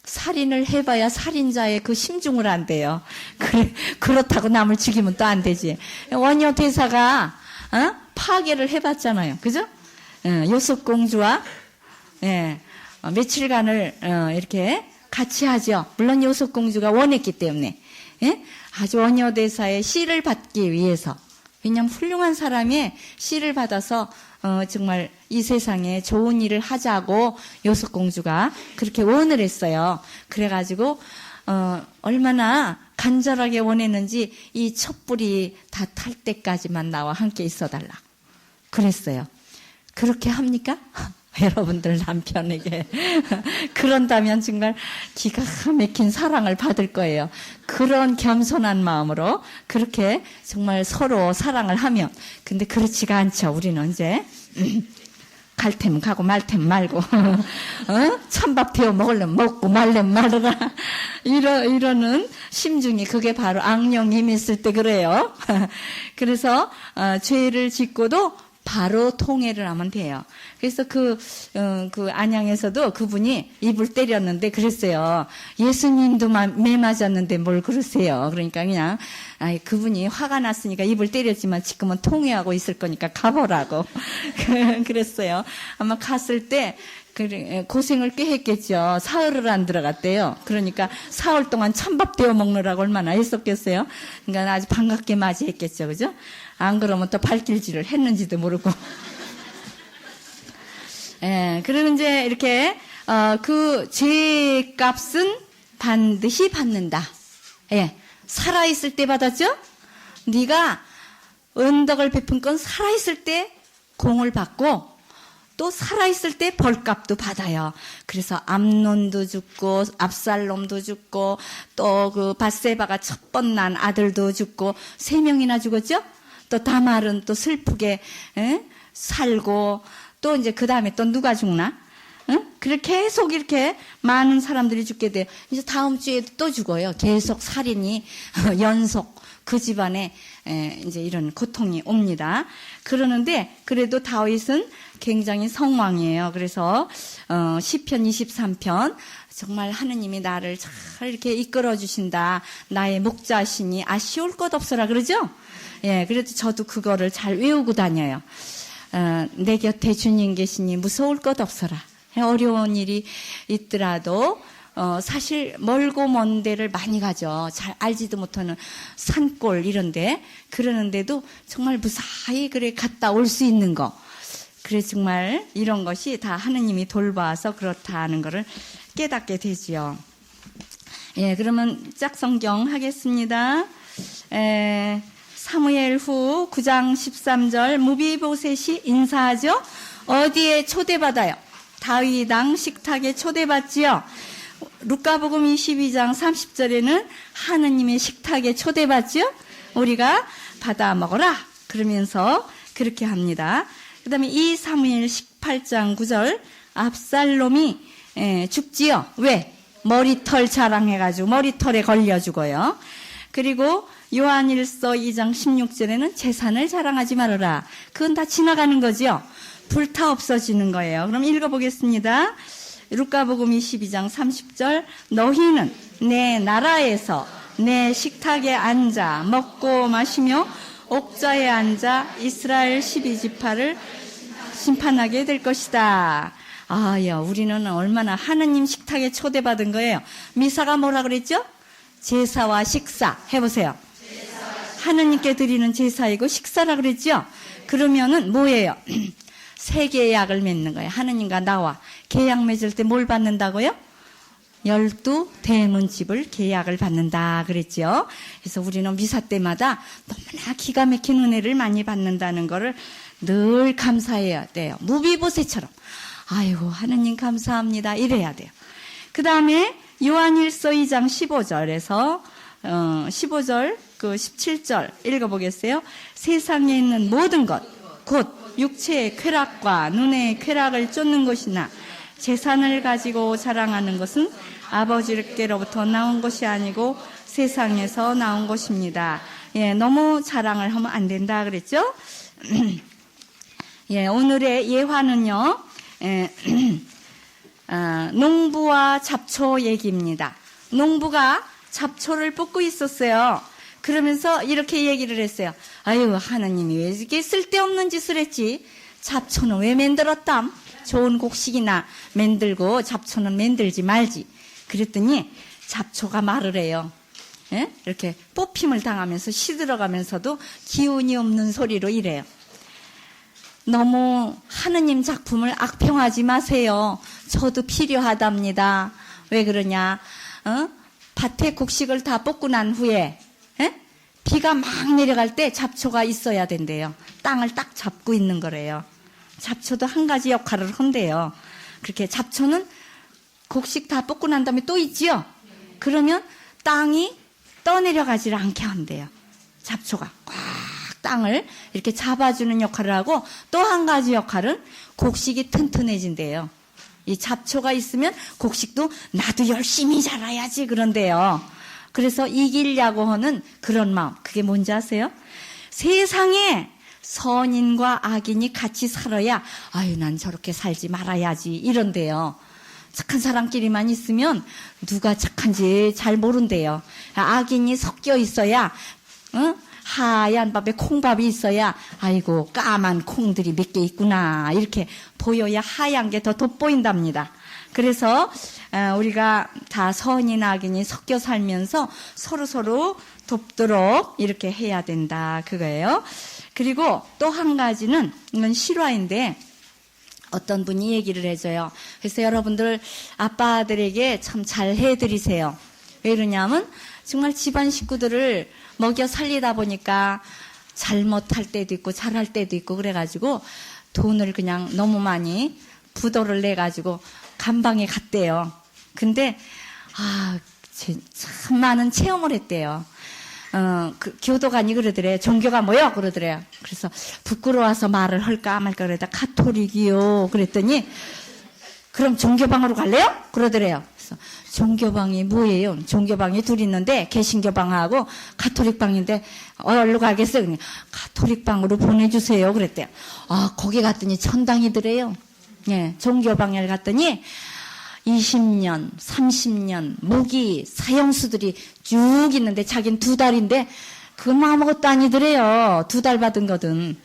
살인을 해봐야 살인자의 그 심중을 안대요. 그렇다고 남을 죽이면 또 안 되지. 원효 대사가 파괴를 해봤잖아요. 그죠? 요섭공주와 며칠간을 이렇게 같이 하죠. 물론 요섭공주가 원했기 때문에 아주 원효 대사의 씨를 받기 위해서. 왜냐하면 훌륭한 사람의 씨를 받아서 정말 이 세상에 좋은 일을 하자고 요섭공주가 그렇게 원을 했어요. 그래가지고 얼마나 간절하게 원했는지 이 촛불이 다 탈 때까지만 나와 함께 있어달라 그랬어요. 그렇게 합니까? 여러분들 남편에게 그런다면 정말 기가 막힌 사랑을 받을 거예요. 그런 겸손한 마음으로 그렇게 정말 서로 사랑을 하면. 근데 그렇지가 않죠. 우리는 이제 갈 테면 가고 말 테면 말고 찬밥 데워 먹으려면 먹고 말려면 말아라 이러는 심중이 그게 바로 악령이 임했을 때 그래요. 그래서 죄를 짓고도 바로 통회를 하면 돼요. 그래서 그 안양에서도 그분이 입을 때렸는데 그랬어요. 예수님도 매 맞았는데 뭘 그러세요. 그러니까 그냥 그분이 화가 났으니까 입을 때렸지만 지금은 통회하고 있을 거니까 가보라고 그랬어요. 아마 갔을 때 고생을 꽤 했겠죠. 사흘을 안 들어갔대요. 그러니까 사흘 동안 찬밥 데워 먹느라고 얼마나 했었겠어요. 그러니까 아주 반갑게 맞이했겠죠. 그죠? 안 그러면 또 발길질을 했는지도 모르고. 그러면 이제 이렇게, 그 죄값은 반드시 받는다. 살아있을 때 받았죠? 네가 은덕을 베푼 건 살아있을 때 공을 받고, 또 살아있을 때 벌값도 받아요. 그래서 암논도 죽고 압살롬도 죽고 또 그 밧세바가 첫 번 난 아들도 죽고 3명이나 죽었죠. 또 다말은 또 슬프게 살고 또 이제 그 다음에 또 누가 죽나? 그렇게 계속 이렇게 많은 사람들이 죽게 돼요. 이제 다음 주에 또 죽어요. 계속 살인이 연속 그 집안에 이제 이런 고통이 옵니다. 그러는데 그래도 다윗은 굉장히 성왕이에요. 그래서 시편 23편 정말 하느님이 나를 잘 이렇게 이끌어 주신다. 나의 목자시니 아쉬울 것 없어라 그러죠? 그래도 저도 그거를 잘 외우고 다녀요. 내 곁에 주님 계시니 무서울 것 없어라. 어려운 일이 있더라도 사실 멀고 먼 데를 많이 가죠. 잘 알지도 못하는 산골 이런데 그러는데도 정말 무사히 그래 갔다 올 수 있는 거. 그래 정말 이런 것이 다 하느님이 돌봐서 그렇다는 것을 깨닫게 되지요. 그러면 짝성경 하겠습니다. 사무엘 후 9장 13절 무비보셋이 인사하죠. 어디에 초대받아요? 다윗당 식탁에 초대받지요. 루카복음 22장 30절에는 하느님의 식탁에 초대받지요. 우리가 받아 먹어라 그러면서 그렇게 합니다. 그 다음에 이 사무엘 18장 9절 압살롬이 죽지요. 왜? 머리털 자랑해가지고 머리털에 걸려 죽어요. 그리고 요한일서 2장 16절에는 재산을 자랑하지 말아라. 그건 다 지나가는 거죠. 불타 없어지는 거예요. 그럼 읽어보겠습니다. 루카복음 22장 30절 너희는 내 나라에서 내 식탁에 앉아 먹고 마시며 옥좌에 앉아 이스라엘 12지파를 심판하게 될 것이다. 아야, 우리는 얼마나 하느님 식탁에 초대받은 거예요. 미사가 뭐라 그랬죠? 제사와 식사. 해보세요. 하느님께 드리는 제사이고 식사라 그랬죠? 그러면은 뭐예요? 새 계약을 맺는 거예요. 하느님과 나와. 계약 맺을 때 뭘 받는다고요? 12대문집을 계약을 받는다 그랬죠. 그래서 우리는 미사 때마다 너무나 기가 막힌 은혜를 많이 받는다는 거를 늘 감사해야 돼요. 무비보새처럼. 아이고 하느님 감사합니다. 이래야 돼요. 그 다음에 요한일서 2장 15절에서 15절 그 17절 읽어보겠어요. 세상에 있는 모든 것 곧 육체의 쾌락과 눈의 쾌락을 쫓는 것이나 재산을 가지고 자랑하는 것은 아버지께로부터 나온 것이 아니고 세상에서 나온 것입니다. 예, 너무 자랑을 하면 안 된다 그랬죠? 예, 오늘의 예화는요. 농부와 잡초 얘기입니다. 농부가 잡초를 뽑고 있었어요. 그러면서 이렇게 얘기를 했어요. 아유, 하나님이 왜 이렇게 쓸데없는 짓을 했지? 잡초는 왜 만들었담? 좋은 곡식이나 만들고 잡초는 만들지 말지. 그랬더니 잡초가 말을 해요. 예? 이렇게 뽑힘을 당하면서 시들어가면서도 기운이 없는 소리로 이래요. 너무 하느님 작품을 악평하지 마세요. 저도 필요하답니다. 왜 그러냐? 밭에 곡식을 다 뽑고 난 후에 비가 막 내려갈 때 잡초가 있어야 된대요. 땅을 딱 잡고 있는 거래요. 잡초도 한 가지 역할을 한대요. 그렇게 잡초는 곡식 다 뽑고 난 다음에 또 있지요. 그러면 땅이 떠내려가지 않게 한대요. 잡초가 꽉 땅을 이렇게 잡아주는 역할을 하고 또 한 가지 역할은 곡식이 튼튼해진대요. 이 잡초가 있으면 곡식도 나도 열심히 자라야지 그런데요. 그래서 이기려고 하는 그런 마음. 그게 뭔지 아세요? 세상에 선인과 악인이 같이 살아야 아유 난 저렇게 살지 말아야지 이런데요. 착한 사람끼리만 있으면 누가 착한지 잘 모른대요. 악인이 섞여 있어야 하얀 밥에 콩밥이 있어야 아이고 까만 콩들이 몇 개 있구나 이렇게 보여야 하얀 게 더 돋보인답니다. 그래서 우리가 다 선인 악인이 섞여 살면서 서로서로 돕도록 이렇게 해야 된다 그거예요. 그리고 또 한 가지는 이건 실화인데 어떤 분이 얘기를 해줘요. 그래서 여러분들 아빠들에게 참 잘 해드리세요. 왜 그러냐면 정말 집안 식구들을 먹여 살리다 보니까 잘못할 때도 있고 잘할 때도 있고 그래가지고 돈을 그냥 너무 많이 부도를 내가지고 감방에 갔대요. 근데 참 많은 체험을 했대요. 그 교도관이 그러더래요. 종교가 뭐요? 그러더래요. 그래서 부끄러워서 말을 할까 말까 그러다 가톨릭이요. 그랬더니 그럼 종교방으로 갈래요? 그러더래요. 그래서 종교방이 뭐예요? 종교방이 둘 있는데 개신교방하고 가톨릭방인데 어디로 가겠어요? 그냥 가톨릭방으로 보내주세요. 그랬대요. 거기 갔더니 천당이더래요. 예, 종교방에 갔더니 20년, 30년 무기 사형수들이 쭉 있는데 자기는 2달인데 그건 아무것도 아니더래요. 2달 받은 거든.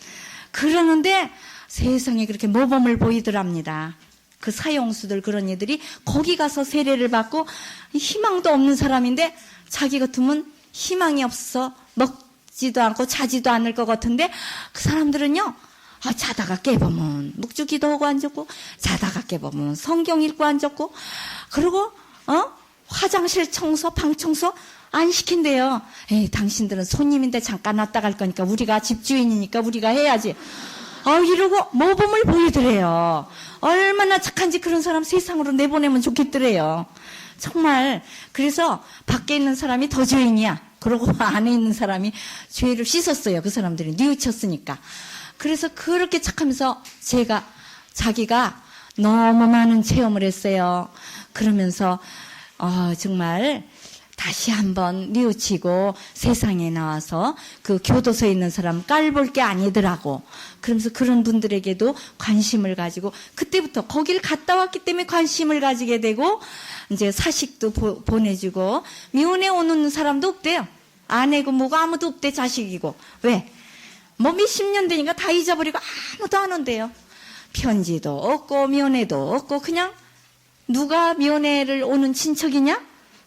그러는데 세상에 그렇게 모범을 보이더랍니다. 그 사형수들 그런 애들이 거기 가서 세례를 받고 희망도 없는 사람인데 자기 같으면 희망이 없어서 먹지도 않고 자지도 않을 것 같은데 그 사람들은요. 자다가 깨보면 묵주기도 하고 앉았고 자다가 깨보면 성경 읽고 앉았고 그리고 화장실 청소 방 청소 안 시킨대요. 에이 당신들은 손님인데 잠깐 왔다 갈 거니까 우리가 집주인이니까 우리가 해야지. 이러고 모범을 보이더래요. 얼마나 착한지 그런 사람 세상으로 내보내면 좋겠더래요. 정말 그래서 밖에 있는 사람이 더 죄인이야. 그러고 안에 있는 사람이 죄를 씻었어요. 그 사람들이 뉘우쳤으니까. 그래서 그렇게 착하면서 자기가 너무 많은 체험을 했어요. 그러면서 정말 다시 한번 뉘우치고 세상에 나와서 그 교도소에 있는 사람 깔볼 게 아니더라고. 그러면서 그런 분들에게도 관심을 가지고 그때부터 거길 갔다 왔기 때문에 관심을 가지게 되고 이제 사식도 보내주고 미혼에 오는 사람도 없대요. 아내고 뭐고 아무도 없대. 자식이고. 왜? 뭐 몇십 년 되니까 다 잊어버리고 아무도 안 온대요. 편지도 없고 면회도 없고 그냥 누가 면회를 오는 친척이냐?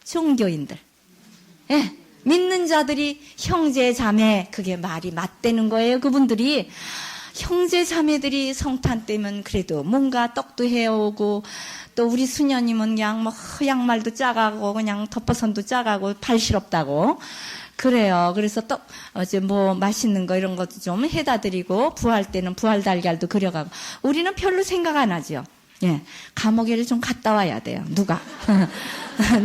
종교인들. 예, 믿는 자들이 형제 자매 그게 말이 맞대는 거예요. 그분들이 형제 자매들이 성탄 때면 그래도 뭔가 떡도 해오고 또 우리 수녀님은 그냥 뭐 양말도 짜가고 그냥 덮어선도 짜가고 발시럽다고 그래요. 그래서 떡 어제 뭐 맛있는 거 이런 것도 좀 해다 드리고 부활 때는 부활 달걀도 그려가고 우리는 별로 생각 안 하죠. 예, 감옥에를 좀 갔다 와야 돼요. 누가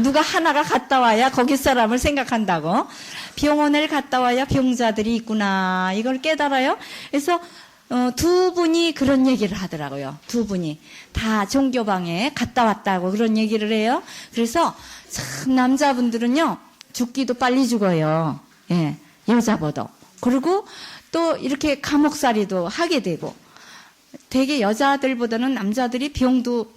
누가 하나가 갔다 와야 거기 사람을 생각한다고. 병원을 갔다 와야 병자들이 있구나 이걸 깨달아요. 그래서 두 분이 그런 얘기를 하더라고요. 두 분이 다 종교방에 갔다 왔다고 그런 얘기를 해요. 그래서 참 남자분들은요 죽기도 빨리 죽어요. 예, 여자보다. 그리고 또 이렇게 감옥살이도 하게 되고 되게 여자들보다는 남자들이 병도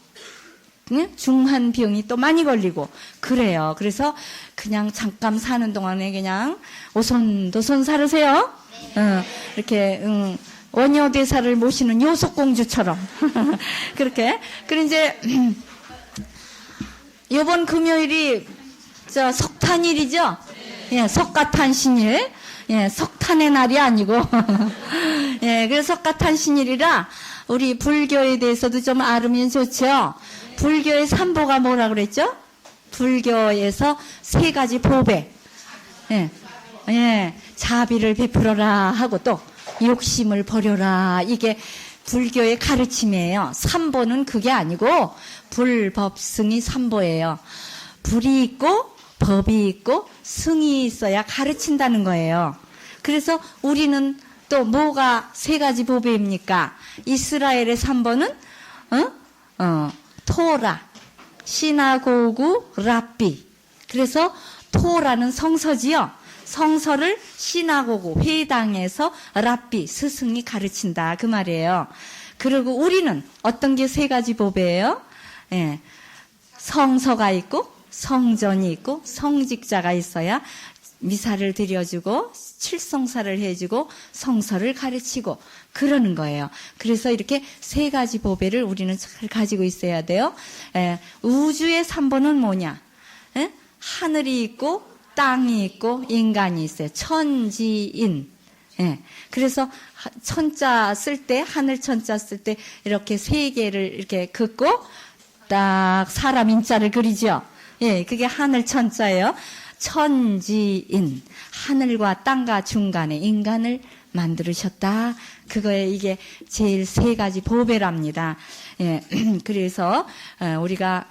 중한 병이 또 많이 걸리고 그래요. 그래서 그냥 잠깐 사는 동안에 그냥 오손도손 살으세요. 이렇게 원효대사를 모시는 요속공주처럼 그렇게. 그리고 이제 이번 금요일이 석탄일이죠. 예, 석가탄신일. 예, 석탄의 날이 아니고 예, 그래서 석가탄신일이라 우리 불교에 대해서도 좀 알으면 좋죠. 불교의 삼보가 뭐라 그랬죠? 불교에서 세 가지 보배. 예, 예, 자비를 베풀어라 하고 또 욕심을 버려라. 이게 불교의 가르침이에요. 삼보는 그게 아니고 불법승이 삼보예요. 불이 있고 법이 있고 승이 있어야 가르친다는 거예요. 그래서 우리는 또 뭐가 세 가지 보배입니까? 이스라엘의 삼보는 토라, 시나고구, 랍비. 그래서 토라는 성서지요. 성서를 시나고구, 회당에서 랍비, 스승이 가르친다 그 말이에요. 그리고 우리는 어떤 게 세 가지 보배예요? 예, 성서가 있고 성전이 있고 성직자가 있어야 미사를 드려주고 칠성사를 해주고 성서를 가르치고 그러는 거예요. 그래서 이렇게 세 가지 보배를 우리는 잘 가지고 있어야 돼요. 우주의 삼보는 뭐냐? 하늘이 있고 땅이 있고 인간이 있어요. 천지인. 그래서 천자 쓸 때 하늘 천자 쓸 때 이렇게 세 개를 이렇게 긋고 딱 사람 인자를 그리죠. 예, 그게 하늘 천자예요. 천지인. 하늘과 땅과 중간에 인간을 만들으셨다. 그거에 이게 제일 세 가지 보배랍니다. 예, 그래서 우리가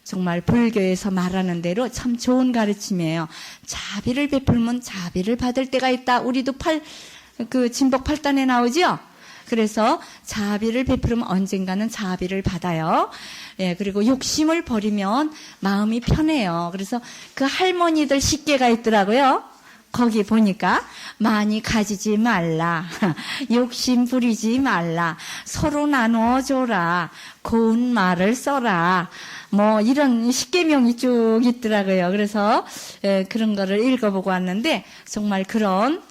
정말 불교에서 말하는 대로 참 좋은 가르침이에요. 자비를 베풀면 자비를 받을 때가 있다. 우리도 진복 8단에 나오죠? 그래서 자비를 베풀면 언젠가는 자비를 받아요. 예, 그리고 욕심을 버리면 마음이 편해요. 그래서 그 할머니들 식계가 있더라고요. 거기 보니까 많이 가지지 말라. 욕심 부리지 말라. 서로 나눠줘라. 고운 말을 써라. 뭐 이런 십계명이 쭉 있더라고요. 그래서 그런 거를 읽어보고 왔는데 정말 그런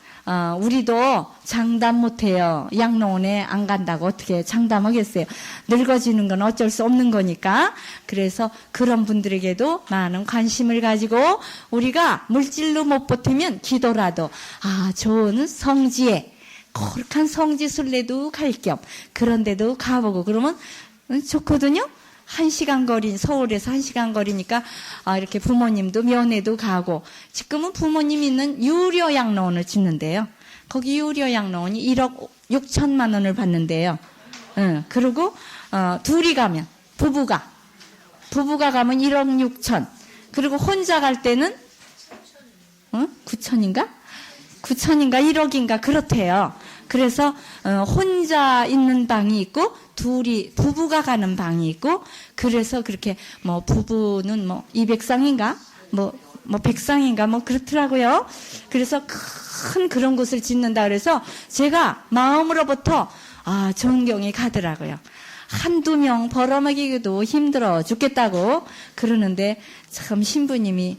우리도 장담 못해요. 양로원에 안 간다고 어떻게 장담하겠어요. 늙어지는 건 어쩔 수 없는 거니까. 그래서 그런 분들에게도 많은 관심을 가지고 우리가 물질로 못 버티면 기도라도 좋은 성지에 거룩한 성지 순례도 갈 겸 그런 데도 가보고 그러면 좋거든요. 1시간 거리, 서울에서 1시간 거리니까 이렇게 부모님도 면회도 가고 지금은 부모님 있는 유료 양로원을 짓는데요. 거기 유료 양로원이 1억 6천만 원을 받는데요. 그리고 둘이 가면 부부가 가면 1억 6천. 그리고 혼자 갈 때는 9천인가? 9천인가 1억인가 그렇대요. 그래서 혼자 있는 방이 있고 부부가 가는 방이 있고 그래서 그렇게 뭐 부부는 뭐 200상인가 뭐 뭐 백상인가 뭐 그렇더라고요. 그래서 큰 그런 곳을 짓는다 그래서 제가 마음으로부터 존경이 가더라고요. 한두 명 벌어먹이기도 힘들어 죽겠다고 그러는데 참 신부님이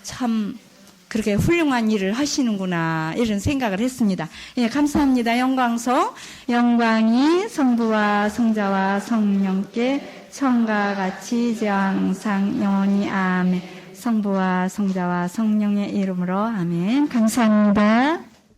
참 그렇게 훌륭한 일을 하시는구나 이런 생각을 했습니다. 예, 감사합니다. 영광송 영광이 성부와 성자와 성령께 처음과 같이 이제와 항상 영원히 아멘. 성부와 성자와 성령의 이름으로 아멘. 감사합니다.